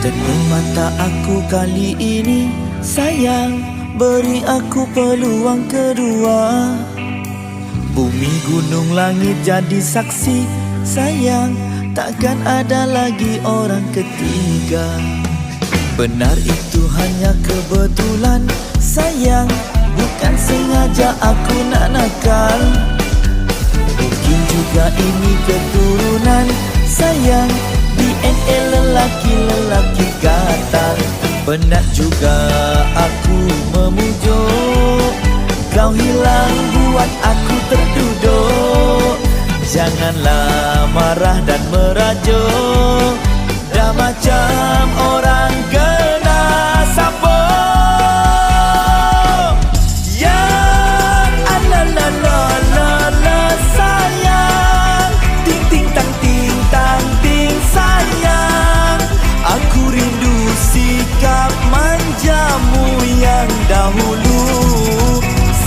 Tenung mata aku kali ini, sayang, beri aku peluang kedua. Bumi, gunung, langit jadi saksi, sayang, takkan ada lagi orang ketiga. Benar itu hanya kebetulan, sayang, bukan sengaja aku nak nakal. Mungkin juga ini keturunan, sayang, DNA lelaki-lelaki gatal. Penat juga aku memujuk, kau hilang buat aku terduduk. Janganlah marah dan merajuk, dah macam orang kena sapu. Yang ala-la-la-la-la sayang, ting-ting tang ting-tang ting sayang. Aku rindu sikap manjamu yang dahulu,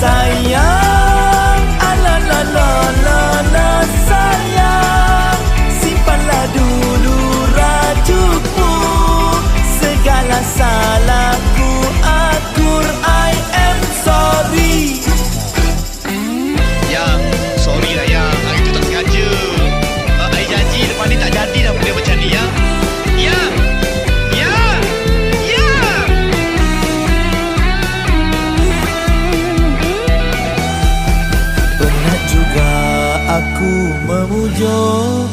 sayang. Ala-la-la-la-la sayang, simpanlah dulu rajukmu. Segala salahku akur, I am sorry. Yang, sorry lah yang, hari tu tak sengaja. I janji lepas ni tak jadi dah benda macam ni ya. Yang, yang, yang. Penat juga aku memujuk,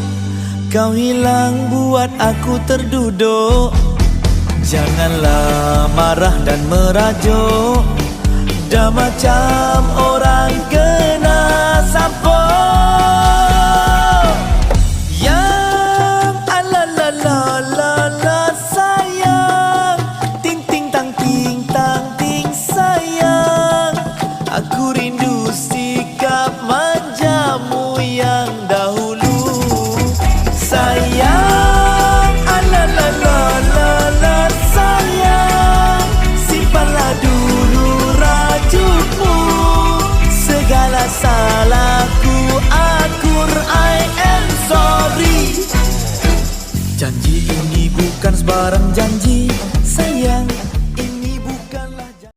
kau hilang buat aku terduduk. Janganlah marah dan merajuk, dah macam orang kena sapu. Yang ala-la-la-la-la sayang, ting-ting tang ting-tang ting sayang. Aku rindu sikap manjamu yang dahulu, sayang. Ala-la-la-la-la sayang, simpanlah dulu rajukmu. Segala salahku akur, I am sorry. Janji ini bukan sebarang janji, sayang.